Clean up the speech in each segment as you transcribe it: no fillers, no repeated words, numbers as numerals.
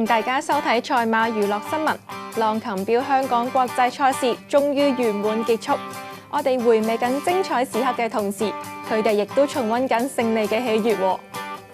迎大家收睇賽馬娛樂新聞。浪琴標香港國際賽事終於圓滿結束，我哋回味緊精彩時刻嘅同時，佢哋亦都重溫緊勝利嘅喜悅。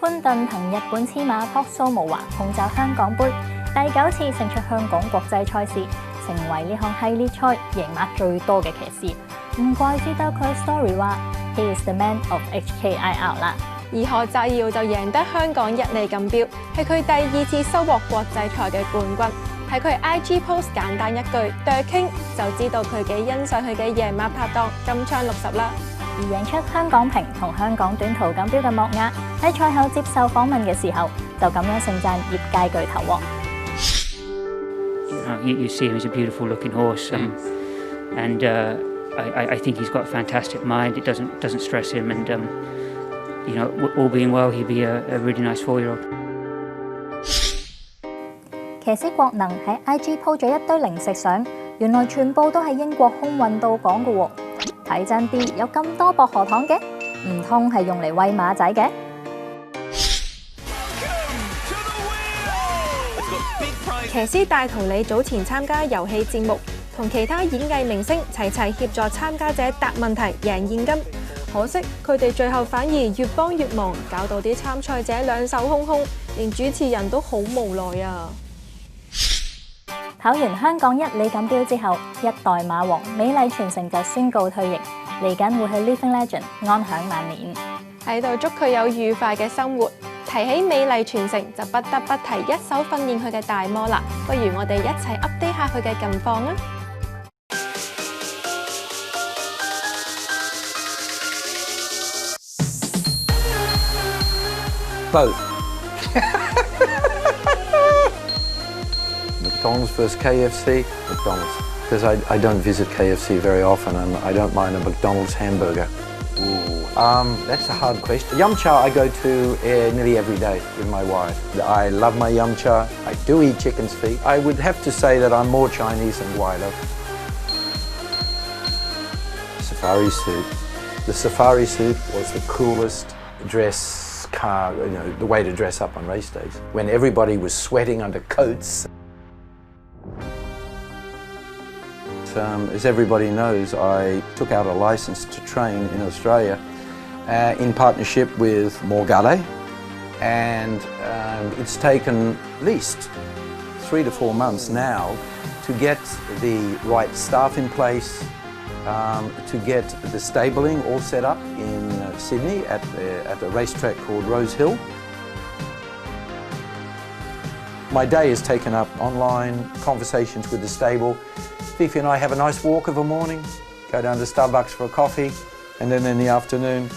潘頓憑日本黐馬樸素無華控走香港杯，第9次勝出香港國際賽事，成為呢項系列賽贏馬最多嘅騎士。唔怪之得佢 story 話 He is the man of HKIR 啦。而何澤耀就贏得香港一哩錦標，係佢第2次收穫國際賽嘅冠軍。喺佢 IG post 簡單一句對傾，就知道佢幾欣賞佢嘅贏馬拍檔金槍60啦。而贏出香港瓶同香港短途錦標嘅莫雅喺賽後接受訪問嘅時候，就咁樣盛讚業界巨頭喎。You see him as a beautiful looking horse, and I think he's got a fantastic mind. It doesn't stress him, and all being well, he'd be a really nice 4-year-old. 騎師國能喺 IG po 咗一堆零食相，原來全部都係英國空運到港嘅喎。睇真啲，有咁多薄荷糖嘅，唔通係用嚟餵馬仔嘅？騎師戴圖理早前參加遊戲節目，同其他演藝明星齊協助參加者答問題贏現金。可惜佢哋最後反而越幫越忙，搞到啲參賽者兩手空空，連主持人都好無奈啊！跑完香港一哩錦標之後，一代馬王美麗傳承就宣告退役，嚟緊會去 Living Legend 安享晚年。喺度祝佢有愉快嘅生活。提起美麗傳承，就不得不提一手訓練佢嘅大摩啦。不如我哋一齊 update 下佢嘅近況啊！Both. McDonald's versus KFC, McDonald's. Because I don't visit KFC very often and I don't mind a McDonald's hamburger. Ooh, that's a hard question. Yum cha I go to nearly every day with my wife. I love my yum cha. I do eat chicken's feet. I would have to say that I'm more Chinese than Guido. Safari suit. The safari suit was the coolest dress car, the way to dress up on race days. When everybody was sweating under coats. As everybody knows, I took out a license to train in Australia in partnership with Morgale, and it's taken at least 3 to 4 months now to get the right staff in place, to get the stabling all set up in Sydney at a racetrack called Rose Hill. My day is taken up online, conversations with the stable. Fifi and I have a nice walk of a morning, go down to Starbucks for a coffee, and then in the afternoon,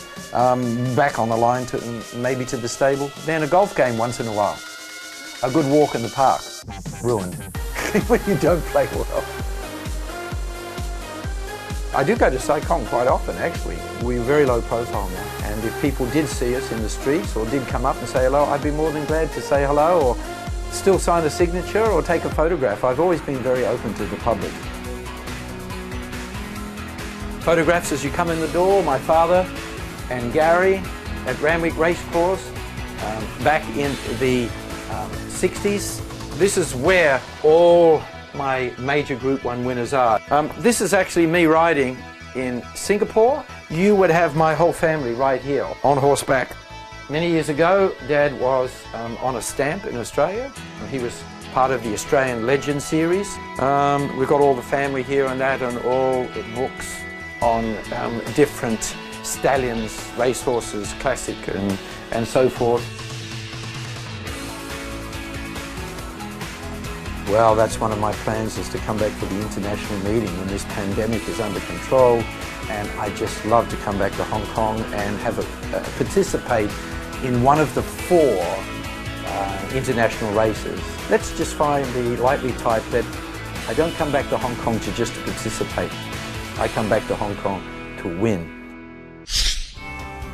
back on the line to maybe to the stable. Then a golf game once in a while. A good walk in the park. Ruined when you don't play well. I do go to Saikong quite often, actually. We're very low profile now, and if people did see us in the streets or did come up and say hello, I'd be more than glad to say hello or still sign a signature or take a photograph. I've always been very open to the public. Photographs as you come in the door, my father and Gary at Randwick Racecourse back in the 60s. This is where all my major Group 1 winners are. This is actually me riding in Singapore. You would have my whole family right here on horseback. Many years ago, Dad was on a stamp in Australia. He was part of the Australian Legend series. We've got all the family here and that, and all books on different stallions, racehorses, classic and so forth. Well, that's one of my plans, is to come back for the international meeting when this pandemic is under control. And I just love to come back to Hong Kong and have participate in one of the 4 international races. Let's just find the likely type that I don't come back to Hong Kong to just participate. I come back to Hong Kong to win.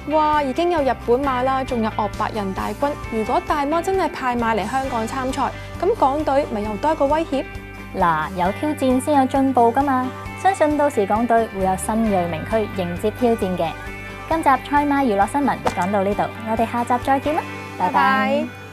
哇！已經有日本馬啦，仲有岳伯人大軍。如果大摩真係派馬嚟香港參賽，咁港隊咪又多一個威脅？嗱，有挑戰先有進步㗎嘛！相信到時港隊會有新鋭名區迎接挑戰嘅。今集賽馬娛樂新聞講到呢度，我哋下集再見啦，拜拜。